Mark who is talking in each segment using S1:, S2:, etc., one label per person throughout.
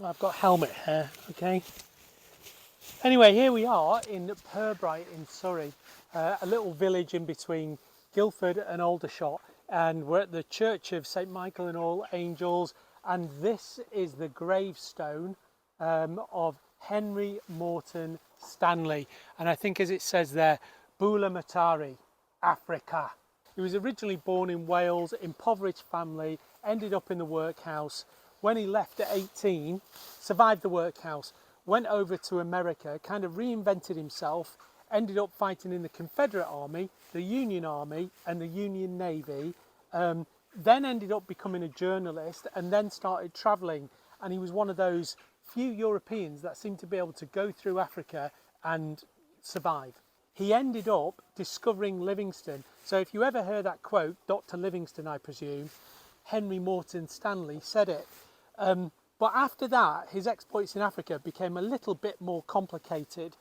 S1: I've got helmet hair, okay. Anyway, here we are in Pirbright in Surrey, a little village in between Guildford and Aldershot, and we're at the Church of St. Michael and All Angels, and this is the gravestone of Henry Morton Stanley, and I think as it says there, Bula Matari, Africa. He was originally born in Wales, impoverished family, ended up in the workhouse. When he left at 18, survived the workhouse, went over to America, kind of reinvented himself, ended up fighting in the Confederate Army, the Union Army and the Union Navy, then ended up becoming a journalist and then started travelling. And he was one of those few Europeans that seemed to be able to go through Africa and survive. He ended up discovering Livingston. So if you ever heard that quote, Dr.Livingston, I presume, Henry Morton Stanley said it. But after that, his exploits in Africa became a little bit more complicated.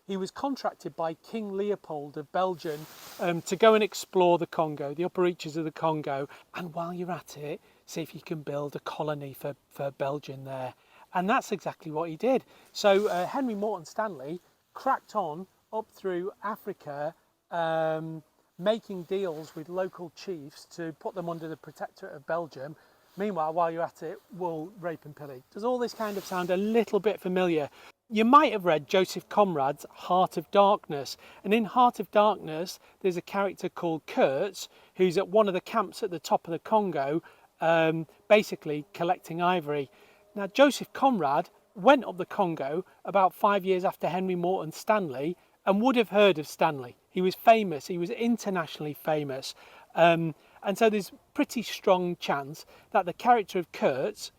S1: He was contracted by King Leopold of Belgium to go and explore the Congo, the upper reaches of the Congo. And while you're at it, see if you can build a colony for Belgium there. And that's exactly what he did. So Henry Morton Stanley cracked on up through Africa, making deals with local chiefs to put them under the protectorate of Belgium. Meanwhile, while you're at it, wool, rape and pillage. Does all this kind of sound a little bit familiar? You might have read Joseph Conrad's Heart of Darkness, and in Heart of Darkness there's a character called Kurtz who's at one of the camps at the top of the Congo, basically collecting ivory. Now Joseph Conrad went up the Congo about 5 years after Henry Morton Stanley and would have heard of Stanley. He was famous, he was internationally famous. And so there's pretty strong chance that the character of Kurtz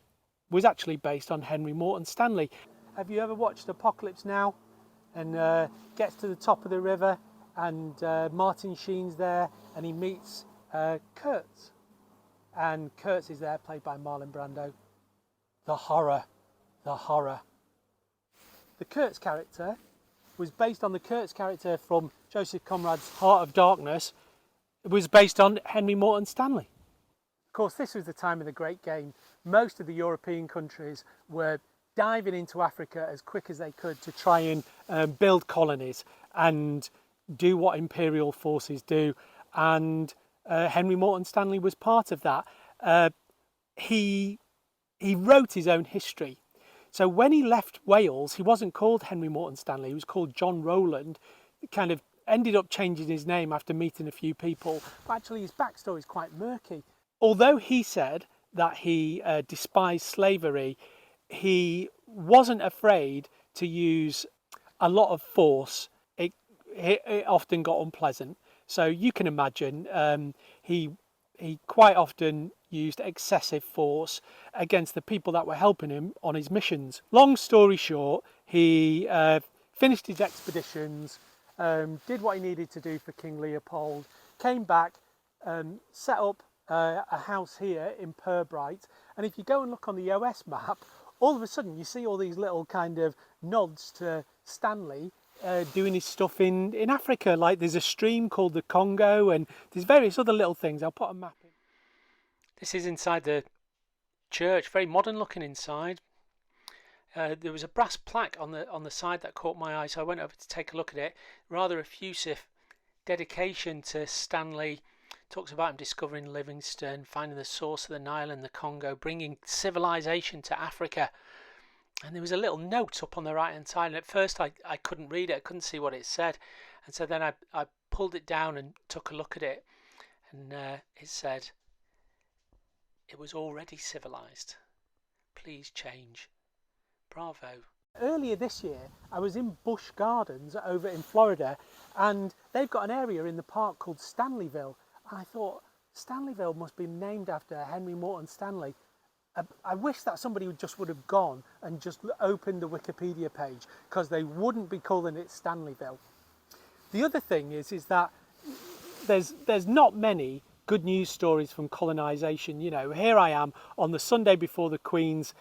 S1: was actually based on Henry Morton Stanley. Have you ever watched Apocalypse Now? And gets to the top of the river and Martin Sheen's there and he meets Kurtz. And Kurtz is there, played by Marlon Brando. The horror, the horror. The Kurtz character was based on the Kurtz character from Joseph Conrad's Heart of Darkness. It was based on Henry Morton Stanley. Of course, this was the time of the Great Game. Most of the European countries were diving into Africa as quick as they could to try and build colonies and do what imperial forces do. And Henry Morton Stanley was part of that. He wrote his own history. So when he left Wales, he wasn't called Henry Morton Stanley, he was called John Rowland. Kind of ended up changing his name after meeting a few people, but actually his backstory is quite murky. Although he said that he despised slavery, he wasn't afraid to use a lot of force. It often got unpleasant. So you can imagine he quite often used excessive force against the people that were helping him on his missions. Long story short, he finished his expeditions, did what he needed to do for King Leopold, came back, set up a house here in Pirbright, and if you go and look on the OS map, all of a sudden you see all these little kind of nods to Stanley doing his stuff in Africa. Like there's a stream called the Congo and there's various other little things. I'll put a map in. This is inside the church, very modern looking inside. There was a brass plaque on the side that caught my eye, so I went over to take a look at it. Rather effusive dedication to Stanley. Talks about him discovering Livingston, finding the source of the Nile and the Congo, bringing civilization to Africa. And there was a little note up on the right hand side, and at first I couldn't read it, I couldn't see what it said. And so then I pulled it down and took a look at it, and it said, "It was already civilized. Please change. Bravo." Earlier this year, I was in Busch Gardens over in Florida, and they've got an area in the park called Stanleyville. And I thought, Stanleyville must be named after Henry Morton Stanley. I wish that somebody would have gone and just opened the Wikipedia page, because they wouldn't be calling it Stanleyville. The other thing is that there's not many good news stories from colonisation. You know, here I am on the Sunday before the Queen's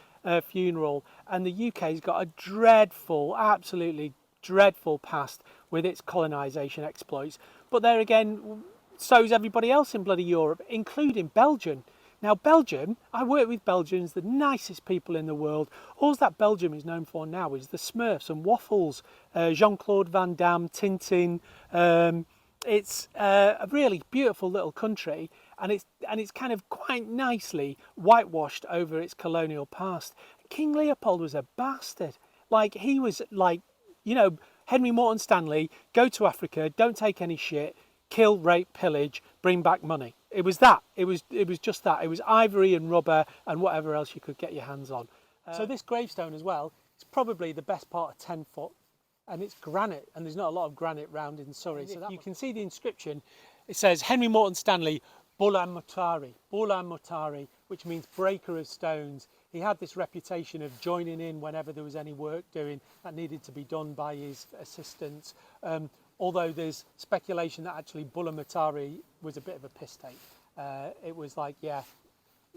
S1: funeral, and the UK's got a dreadful, absolutely dreadful past with its colonisation exploits. But there again, so's everybody else in bloody Europe, including Belgium. Now Belgium, I work with Belgians, the nicest people in the world. All that Belgium is known for now is the Smurfs and waffles, Jean-Claude Van Damme, Tintin. It's a really beautiful little country, and it's kind of quite nicely whitewashed over its colonial past. King Leopold was a bastard. Like, he was like, you know, Henry Morton Stanley, go to Africa, don't take any shit, kill, rape, pillage, bring back money. It was that. It was just that. It was ivory and rubber and whatever else you could get your hands on. So this gravestone as well, it's probably the best part of 10 foot, and it's granite, and there's not a lot of granite round in Surrey. So you can see the inscription. It says Henry Morton Stanley, Bulan Mutari, which means breaker of stones. He had this reputation of joining in whenever there was any work doing that needed to be done by his assistants. Although there's speculation that actually Bulamatari was a bit of a piss take. It was like, yeah,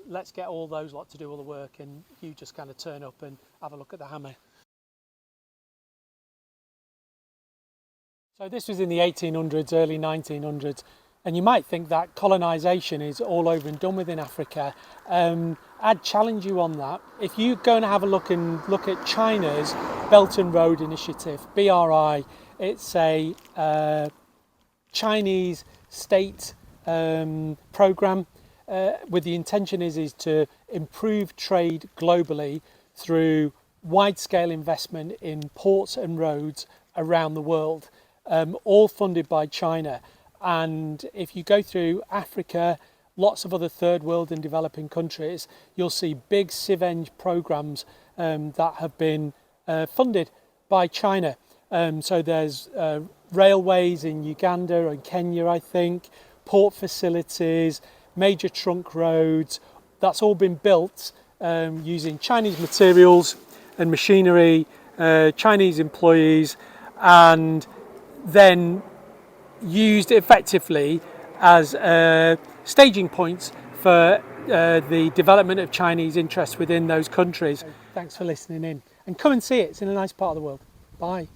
S1: let's get all those lot to do all the work, and you just kind of turn up and have a look at the hammer. So this was in the 1800s, early 1900s, and you might think that colonisation is all over and done with in Africa. I'd challenge you on that. If you go and have a look at China's Belt and Road Initiative, BRI, it's a Chinese state program with the intention is to improve trade globally through wide-scale investment in ports and roads around the world, all funded by China. And if you go through Africa, lots of other third world and developing countries, you'll see big CivEng programs that have been funded by China. So there's railways in Uganda and Kenya, I think, port facilities, major trunk roads. That's all been built using Chinese materials and machinery, Chinese employees, and then used effectively as staging points for the development of Chinese interests within those countries. Thanks for listening in, and come and see it. It's in a nice part of the world. Bye.